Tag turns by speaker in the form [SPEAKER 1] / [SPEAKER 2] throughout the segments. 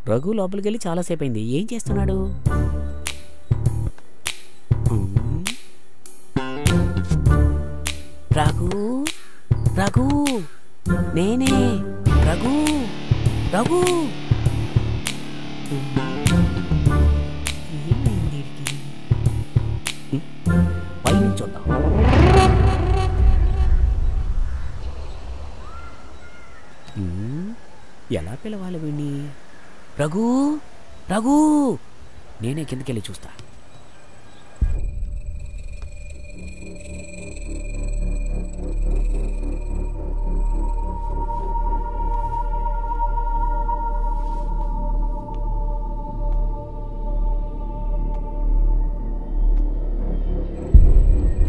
[SPEAKER 1] రఘు లోపలికి వెళ్ళి చాలాసేపు అయింది. ఏం చేస్తున్నాడు? రఘు రఘు నేనే రఘు రఘు. పైనుంచి వద్దాం. ఎలా పిలవాలి వీణ్ణి? రఘు రఘు. నేనే కిందకెళ్ళి చూస్తా.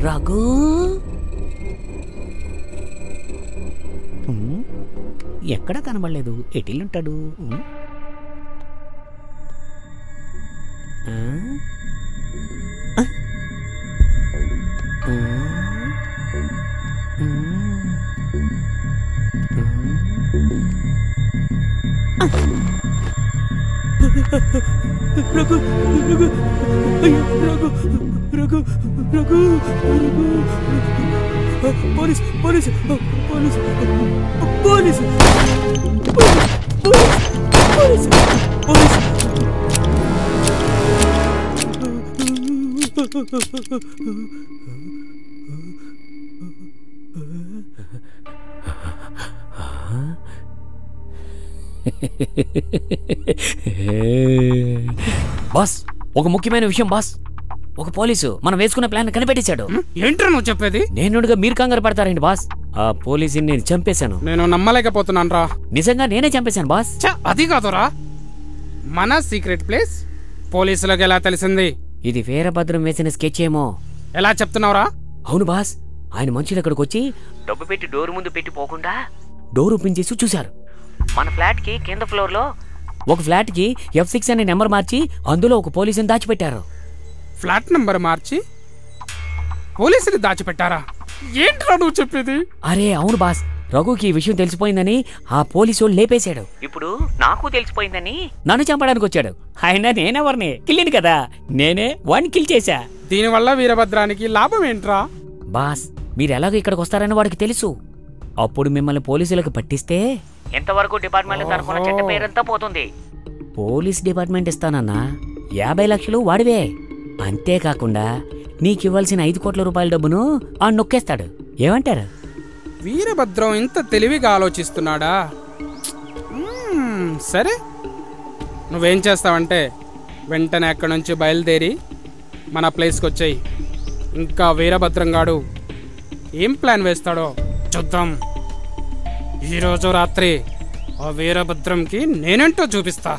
[SPEAKER 1] రఘు ఎక్కడా కనబడలేదు. ఎటిల్లుంటాడు? Raghu Raghu Raghu Raghu Raghu. Police police police police police police. Boss, ఒక ముఖ్యమైన విషయం బాస్. ఒక పోలీసు మనం వేసుకున్న ప్లాన్ కనిపెట్టేశాడు.
[SPEAKER 2] ఏంట్రా నువ్వు చెప్పేది?
[SPEAKER 1] నేనుగా మీరు కంగారు పడతారండి బాస్. ఆ పోలీసుని నేను చంపేశాను.
[SPEAKER 2] నేను నమ్మలేకపోతున్నాను రా.
[SPEAKER 1] నిజంగా నేనే చంపేశాను బాస్.
[SPEAKER 2] అది కాదురా, మన సీక్రెట్ ప్లేస్ పోలీసులకు ఎలా తెలిసింది?
[SPEAKER 1] ఇది వీరభద్రం వేసిన స్కెచ్ ఏమో.
[SPEAKER 2] ఎలా చెప్తున్నావురా?
[SPEAKER 1] అవును బాస్, ఆయన మనుషులు అక్కడికి వచ్చి డబ్బు పెట్టి డోర్ ముందు పెట్టి పోకుండా డోర్ ఓపెన్ చేసి చూశారు. మన ఫ్లాట్ కి కింద ఫ్లోర్ లో ఒక ఫ్లాట్ కి F6 అనే నెంబర్ మార్చి అందులో ఒక పోలీసుని దాచిపెట్టారు.
[SPEAKER 2] ఫ్లాట్ నంబర్ మార్చి పోలీసుని దాచిపెట్టారా? ఏంట్రా నువ్వు చెప్పేది?
[SPEAKER 1] అరే అవును బాస్, రఘుకి ఈ విషయం తెలిసిపోయిందని ఆ పోలీసు లేపేశాడు. ఇప్పుడు నాకు తెలిసిపోయిందని నన్ను చంపడానికి వచ్చాడు. ఆయన నేనెవరిని కిల్లిని కదా, నేనే వాడిని కిల్ చేశా.
[SPEAKER 2] దీనివల్ల వీరభద్రానికి లాభం ఏంట్రా?
[SPEAKER 1] బాస్, మీరు ఎలాగో ఇక్కడికి వస్తారని వాడికి తెలుసు. అప్పుడు మిమ్మల్ని పోలీసులకు పట్టిస్తే ఎంతవరకు డిపార్ట్మెంట్ తరఫున చెడ్డ పేరంతా పోతుంది. పోలీస్ డిపార్ట్మెంట్ ఇస్తానన్నా 50 లక్షలు వాడివే. అంతేకాకుండా నీకివ్వాల్సిన 5 కోట్ల రూపాయల డబ్బును ఆ నొక్కేస్తాడు. ఏమంటారు?
[SPEAKER 2] వీరభద్రం ఇంత తెలివిగా ఆలోచిస్తున్నాడా? సరే, నువ్వేం చేస్తావంటే వెంటనే అక్కడి నుంచి బయలుదేరి మన ప్లేస్కి వచ్చాయి. ఇంకా వీరభద్రం గాడు ఏం ప్లాన్ వేస్తాడో చూద్దాం. ఈరోజు రాత్రి ఆ వీరభద్రంకి నేనేంటో చూపిస్తా.